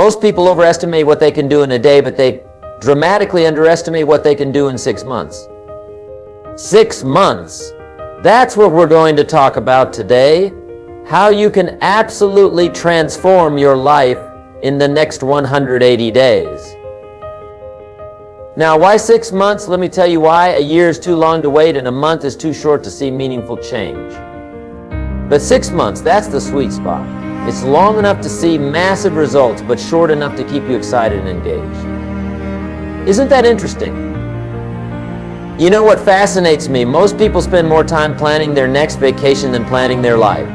Most people overestimate what they can do in a day, but they dramatically underestimate what they can do in 6 months. 6 months. That's what we're going to talk about today. How you can absolutely transform your life in the next 180 days. Now, why 6 months? Let me tell you why. A year is too long to wait, and a month is too short to see meaningful change. But 6 months, that's the sweet spot. It's long enough to see massive results, but short enough to keep you excited and engaged. Isn't that interesting? You know what fascinates me? Most people spend more time planning their next vacation than planning their life.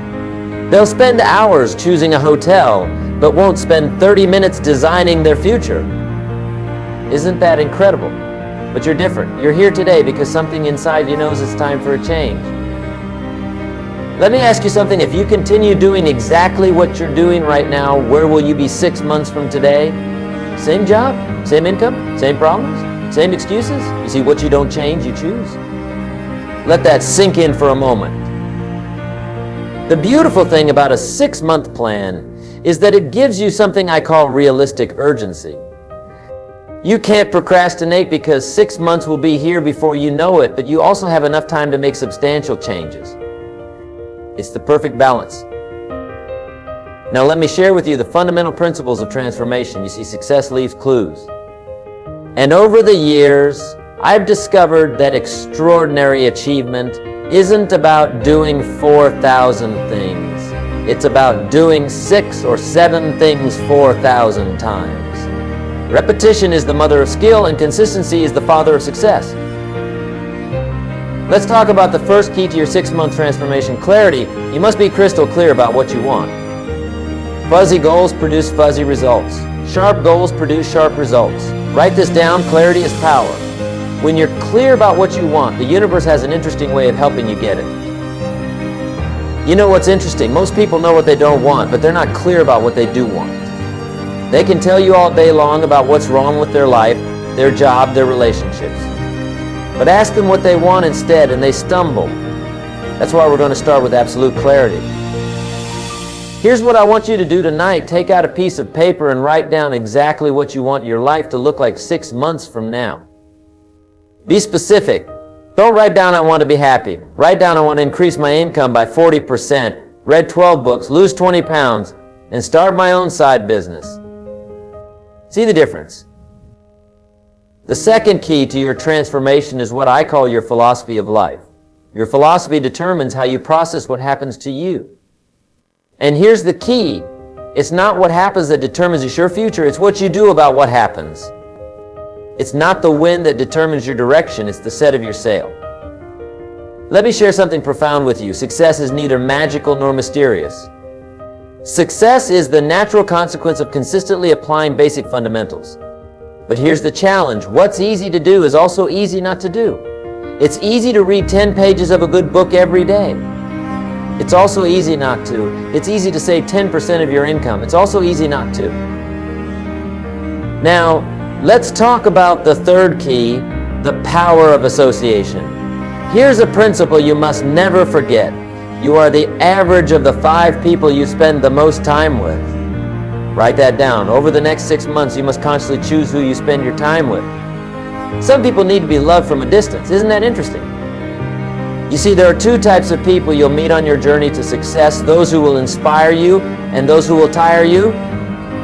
They'll spend hours choosing a hotel, but won't spend 30 minutes designing their future. Isn't that incredible? But you're different. You're here today because something inside you knows it's time for a change. Let me ask you something. If you continue doing exactly what you're doing right now, where will you be 6 months from today? Same job, same income, same problems, same excuses? You see, what you don't change, you choose. Let that sink in for a moment. The beautiful thing about a 6-month plan is that it gives you something I call realistic urgency. You can't procrastinate because 6 months will be here before you know it, but you also have enough time to make substantial changes. It's the perfect balance. Now let me share with you the fundamental principles of transformation. You see, success leaves clues. And over the years, I've discovered that extraordinary achievement isn't about doing 4,000 things. It's about doing 6 or 7 things 4,000 times. Repetition is the mother of skill, and consistency is the father of success. Let's talk about the first key to your 6-month transformation: clarity. You must be crystal clear about what you want. Fuzzy goals produce fuzzy results. Sharp goals produce sharp results. Write this down: clarity is power. When you're clear about what you want, the universe has an interesting way of helping you get it. You know what's interesting? Most people know what they don't want, but they're not clear about what they do want. They can tell you all day long about what's wrong with their life, their job, their relationships. But ask them what they want instead, and they stumble. That's why we're going to start with absolute clarity. Here's what I want you to do tonight. Take out a piece of paper and write down exactly what you want your life to look like 6 months from now. Be specific. Don't write down, I want to be happy. Write down, I want to increase my income by 40%, read 12 books, lose 20 pounds, and start my own side business. See the difference? The second key to your transformation is what I call your philosophy of life. Your philosophy determines how you process what happens to you. And here's the key. It's not what happens that determines your future, it's what you do about what happens. It's not the wind that determines your direction, it's the set of your sail. Let me share something profound with you. Success is neither magical nor mysterious. Success is the natural consequence of consistently applying basic fundamentals. But here's the challenge. What's easy to do is also easy not to do. It's easy to read 10 pages of a good book every day. It's also easy not to. It's easy to save 10% of your income. It's also easy not to. Now, let's talk about the third key, the power of association. Here's a principle you must never forget. You are the average of the 5 people you spend the most time with. Write that down. Over the next 6 months, you must constantly choose who you spend your time with. Some people need to be loved from a distance. Isn't that interesting? You see, there are 2 types of people you'll meet on your journey to success: those who will inspire you and those who will tire you.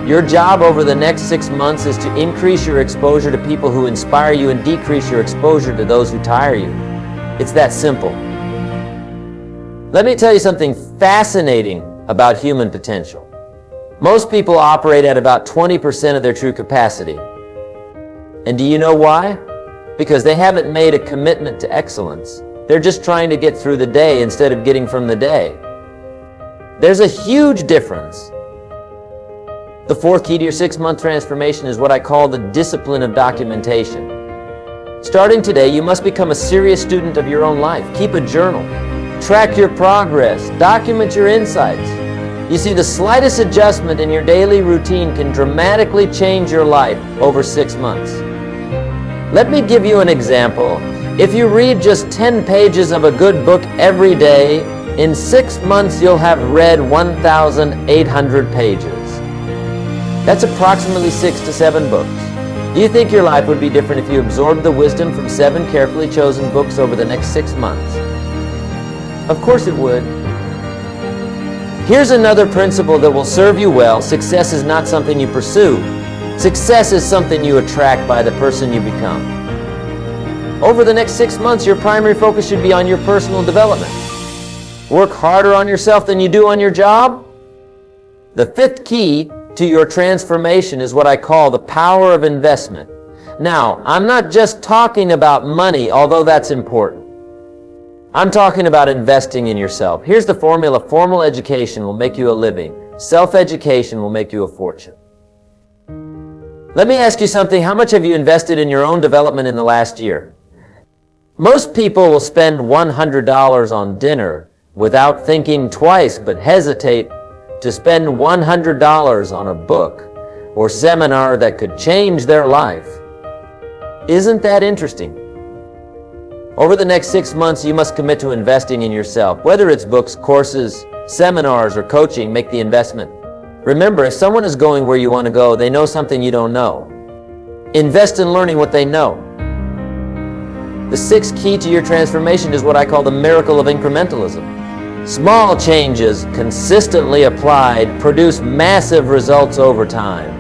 Your job over the next 6 months is to increase your exposure to people who inspire you and decrease your exposure to those who tire you. It's that simple. Let me tell you something fascinating about human potential. Most people operate at about 20% of their true capacity. And do you know why? Because they haven't made a commitment to excellence. They're just trying to get through the day instead of getting from the day. There's a huge difference. The fourth key to your 6-month transformation is what I call the discipline of documentation. Starting today, you must become a serious student of your own life. Keep a journal. Track your progress. Document your insights. You see, the slightest adjustment in your daily routine can dramatically change your life over 6 months. Let me give you an example. If you read just 10 pages of a good book every day, in 6 months you'll have read 1,800 pages. That's approximately 6 to 7 books. Do you think your life would be different if you absorbed the wisdom from 7 carefully chosen books over the next 6 months? Of course it would. Here's another principle that will serve you well. Success is not something you pursue. Success is something you attract by the person you become. Over the next 6 months, your primary focus should be on your personal development. Work harder on yourself than you do on your job? The 5th key to your transformation is what I call the power of investment. Now, I'm not just talking about money, although that's important. I'm talking about investing in yourself. Here's the formula. Formal education will make you a living. Self-education will make you a fortune. Let me ask you something. How much have you invested in your own development in the last year? Most people will spend $100 on dinner without thinking twice, but hesitate to spend $100 on a book or seminar that could change their life. Isn't that interesting? Over the next 6 months, you must commit to investing in yourself. Whether it's books, courses, seminars, or coaching, make the investment. Remember, if someone is going where you want to go, they know something you don't know. Invest in learning what they know. The 6th key to your transformation is what I call the miracle of incrementalism. Small changes consistently applied produce massive results over time.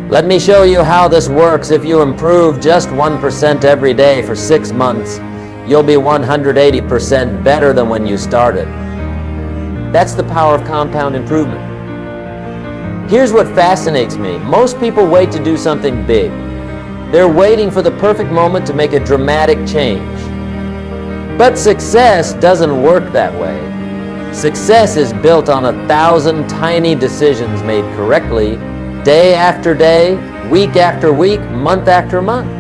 Let me show you how this works. If you improve just 1% every day for 6 months, you'll be 180% better than when you started. That's the power of compound improvement. Here's what fascinates me. Most people wait to do something big. They're waiting for the perfect moment to make a dramatic change. But success doesn't work that way. Success is built on 1,000 tiny decisions made correctly, day after day, week after week, month after month.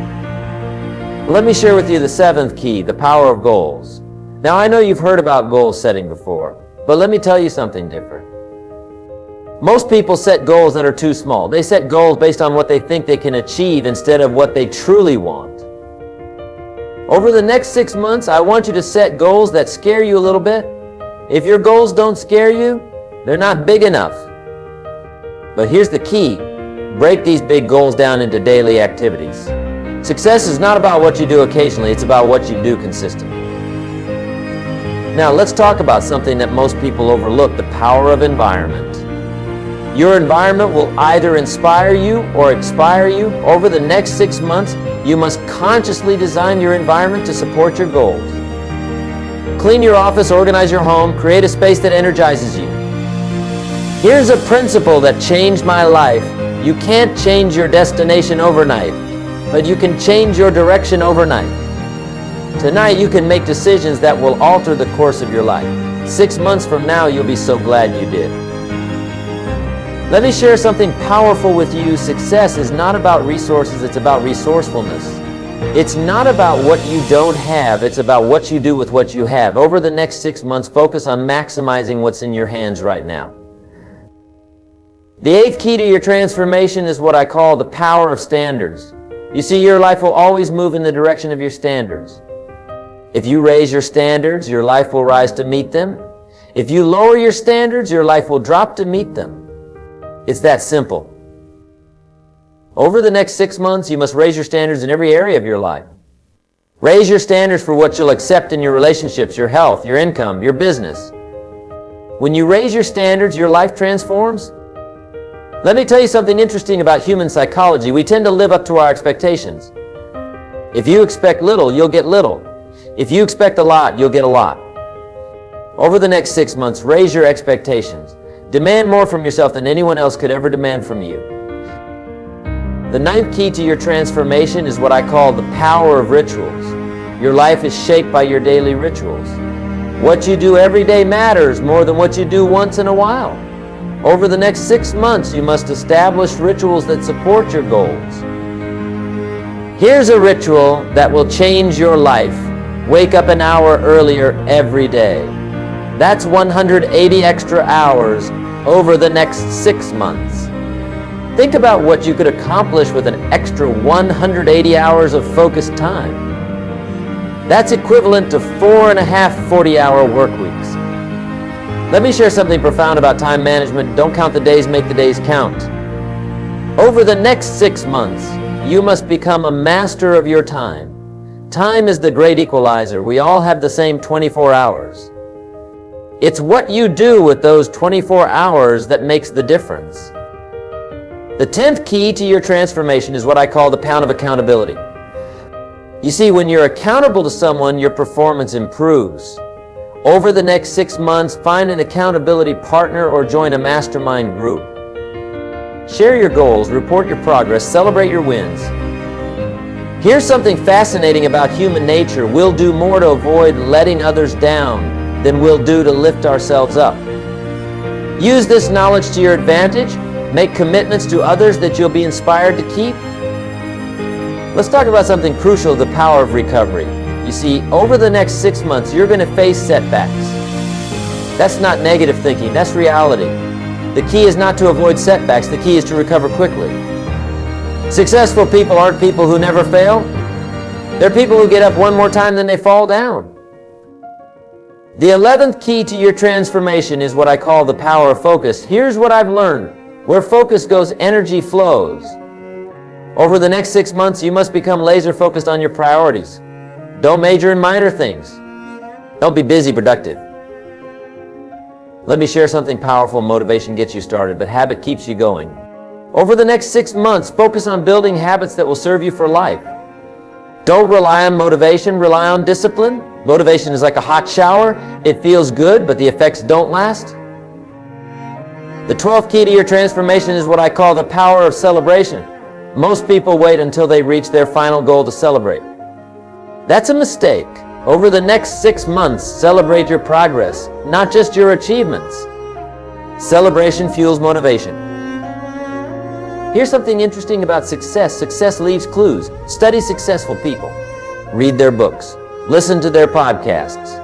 Let me share with you the 7th key, the power of goals. Now, I know you've heard about goal setting before, but let me tell you something different. Most people set goals that are too small. They set goals based on what they think they can achieve instead of what they truly want. Over the next 6 months, I want you to set goals that scare you a little bit. If your goals don't scare you, they're not big enough. But here's the key. Break these big goals down into daily activities. Success is not about what you do occasionally, it's about what you do consistently. Now let's talk about something that most people overlook, the power of environment. Your environment will either inspire you or expire you. Over the next 6 months, you must consciously design your environment to support your goals. Clean your office, organize your home, create a space that energizes you. Here's a principle that changed my life. You can't change your destination overnight, but you can change your direction overnight. Tonight you can make decisions that will alter the course of your life. 6 months from now, you'll be so glad you did. Let me share something powerful with you. Success is not about resources, it's about resourcefulness. It's not about what you don't have, it's about what you do with what you have. Over the next 6 months, focus on maximizing what's in your hands right now. The 8th key to your transformation is what I call the power of standards. You see, your life will always move in the direction of your standards. If you raise your standards, your life will rise to meet them. If you lower your standards, your life will drop to meet them. It's that simple. Over the next 6 months, you must raise your standards in every area of your life. Raise your standards for what you'll accept in your relationships, your health, your income, your business. When you raise your standards, your life transforms. Let me tell you something interesting about human psychology. We tend to live up to our expectations. If you expect little, you'll get little. If you expect a lot, you'll get a lot. Over the next 6 months, raise your expectations. Demand more from yourself than anyone else could ever demand from you. The 9th key to your transformation is what I call the power of rituals. Your life is shaped by your daily rituals. What you do every day matters more than what you do once in a while. Over the next 6 months, you must establish rituals that support your goals. Here's a ritual that will change your life. Wake up an hour earlier every day. That's 180 extra hours over the next 6 months. Think about what you could accomplish with an extra 180 hours of focused time. That's equivalent to 4.5 40-hour work weeks. Let me share something profound about time management. Don't count the days, make the days count. Over the next 6 months, you must become a master of your time. Time is the great equalizer. We all have the same 24 hours. It's what you do with those 24 hours that makes the difference. The 10th key to your transformation is what I call the pound of accountability. You see, when you're accountable to someone, your performance improves. Over the next 6 months, find an accountability partner or join a mastermind group. Share your goals, report your progress, celebrate your wins. Here's something fascinating about human nature. We'll do more to avoid letting others down than we'll do to lift ourselves up. Use this knowledge to your advantage. Make commitments to others that you'll be inspired to keep. Let's talk about something crucial, the power of recovery. You see, over the next 6 months, you're going to face setbacks. That's not negative thinking, that's reality. The key is not to avoid setbacks, the key is to recover quickly. Successful people aren't people who never fail. They're people who get up one more time than they fall down. The 11th key to your transformation is what I call the power of focus. Here's what I've learned. Where focus goes, energy flows. Over the next 6 months, you must become laser focused on your priorities. Don't major in minor things. Don't be busy, productive. Let me share something powerful. Motivation gets you started, but habit keeps you going. Over the next 6 months, focus on building habits that will serve you for life. Don't rely on motivation, rely on discipline. Motivation is like a hot shower. It feels good, but the effects don't last. The 12th key to your transformation is what I call the power of celebration. Most people wait until they reach their final goal to celebrate. That's a mistake. Over the next 6 months, celebrate your progress, not just your achievements. Celebration fuels motivation. Here's something interesting about success. Success leaves clues. Study successful people. Read their books. Listen to their podcasts.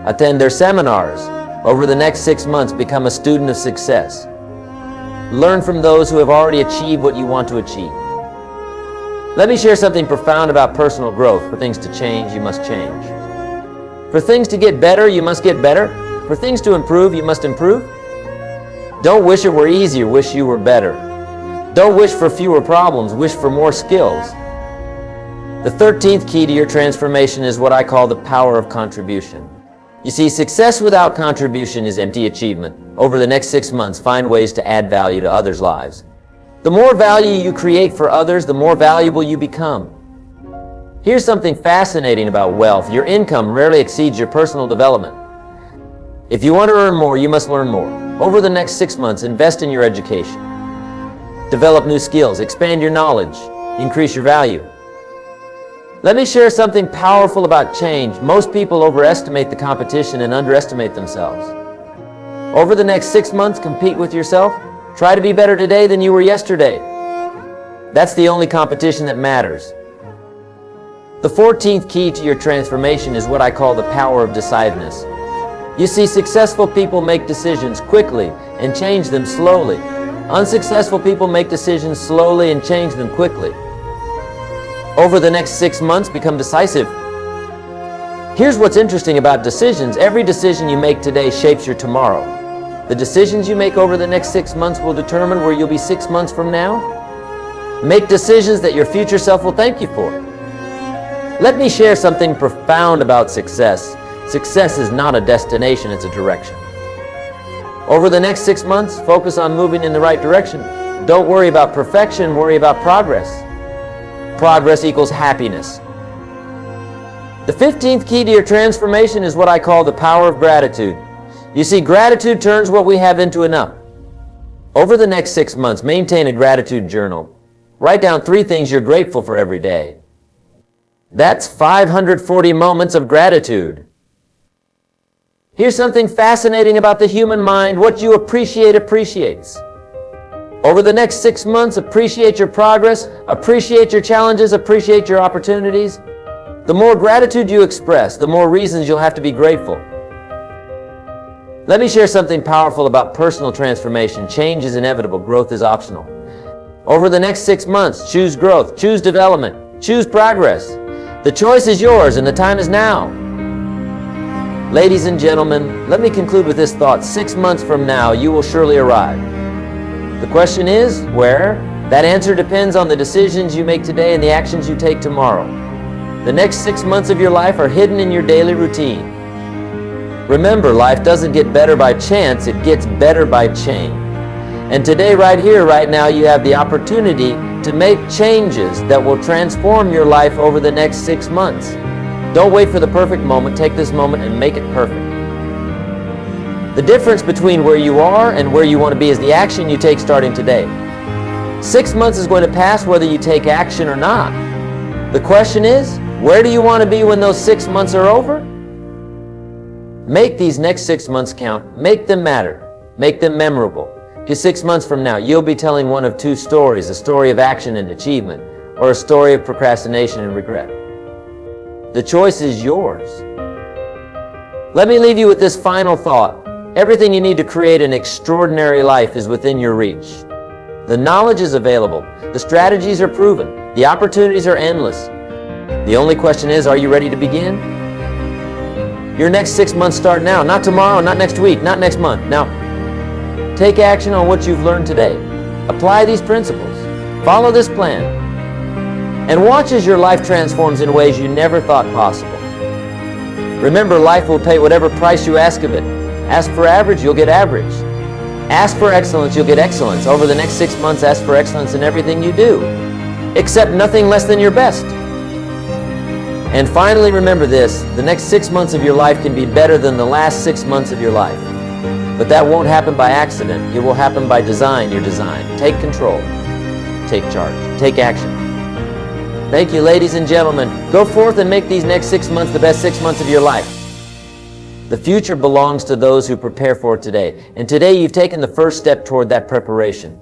Attend their seminars. Over the next 6 months, become a student of success. Learn from those who have already achieved what you want to achieve. Let me share something profound about personal growth. For things to change, you must change. For things to get better, you must get better. For things to improve, you must improve. Don't wish it were easier, wish you were better. Don't wish for fewer problems, wish for more skills. The 13th key to your transformation is what I call the power of contribution. You see, success without contribution is empty achievement. Over the next 6 months, find ways to add value to others' lives. The more value you create for others, the more valuable you become. Here's something fascinating about wealth. Your income rarely exceeds your personal development. If you want to earn more, you must learn more. Over the next 6 months, invest in your education. Develop new skills, expand your knowledge, increase your value. Let me share something powerful about change. Most people overestimate the competition and underestimate themselves. Over the next 6 months, compete with yourself. Try to be better today than you were yesterday. That's the only competition that matters. The 14th key to your transformation is what I call the power of decisiveness. You see, successful people make decisions quickly and change them slowly. Unsuccessful people make decisions slowly and change them quickly. Over the next 6 months, become decisive. Here's what's interesting about decisions. Every decision you make today shapes your tomorrow. The decisions you make over the next 6 months will determine where you'll be 6 months from now. Make decisions that your future self will thank you for. Let me share something profound about success. Success is not a destination, it's a direction. Over the next 6 months, focus on moving in the right direction. Don't worry about perfection, worry about progress. Progress equals happiness. The 15th key to your transformation is what I call the power of gratitude. You see, gratitude turns what we have into enough. Over the next 6 months, maintain a gratitude journal. Write down 3 things you're grateful for every day. That's 540 moments of gratitude. Here's something fascinating about the human mind. What you appreciate appreciates. Over the next 6 months, appreciate your progress, appreciate your challenges, appreciate your opportunities. The more gratitude you express, the more reasons you'll have to be grateful. Let me share something powerful about personal transformation. Change is inevitable, growth is optional. Over the next 6 months, choose growth, choose development, choose progress. The choice is yours and the time is now. Ladies and gentlemen, let me conclude with this thought. 6 months from now, you will surely arrive. The question is, where That answer depends on the decisions you make today and the actions you take tomorrow. The next 6 months of your life are hidden in your daily routine. Remember, life doesn't get better by chance, it gets better by change. And today, right here, right now, you have the opportunity to make changes that will transform your life over the next 6 months. Don't wait for the perfect moment. Take this moment and make it perfect. The difference between where you are and where you want to be is the action you take starting today. 6 months is going to pass whether you take action or not. The question is, where do you want to be when those 6 months are over? Make these next 6 months count. Make them matter. Make them memorable. Because 6 months from now, you'll be telling one of two stories, a story of action and achievement, or a story of procrastination and regret. The choice is yours. Let me leave you with this final thought. Everything you need to create an extraordinary life is within your reach. The knowledge is available. The strategies are proven. The opportunities are endless. The only question is, are you ready to begin? Your next 6 months start now, not tomorrow, not next week, not next month. Now, take action on what you've learned today. Apply these principles. Follow this plan. And watch as your life transforms in ways you never thought possible. Remember, life will pay whatever price you ask of it. Ask for average, you'll get average. Ask for excellence, you'll get excellence. Over the next 6 months, ask for excellence in everything you do. Accept nothing less than your best. And finally, remember this, the next 6 months of your life can be better than the last 6 months of your life. But that won't happen by accident. It will happen by design, your design. Take control. Take charge. Take action. Thank you, ladies and gentlemen. Go forth and make these next 6 months the best 6 months of your life. The future belongs to those who prepare for it today. And today you've taken the first step toward that preparation.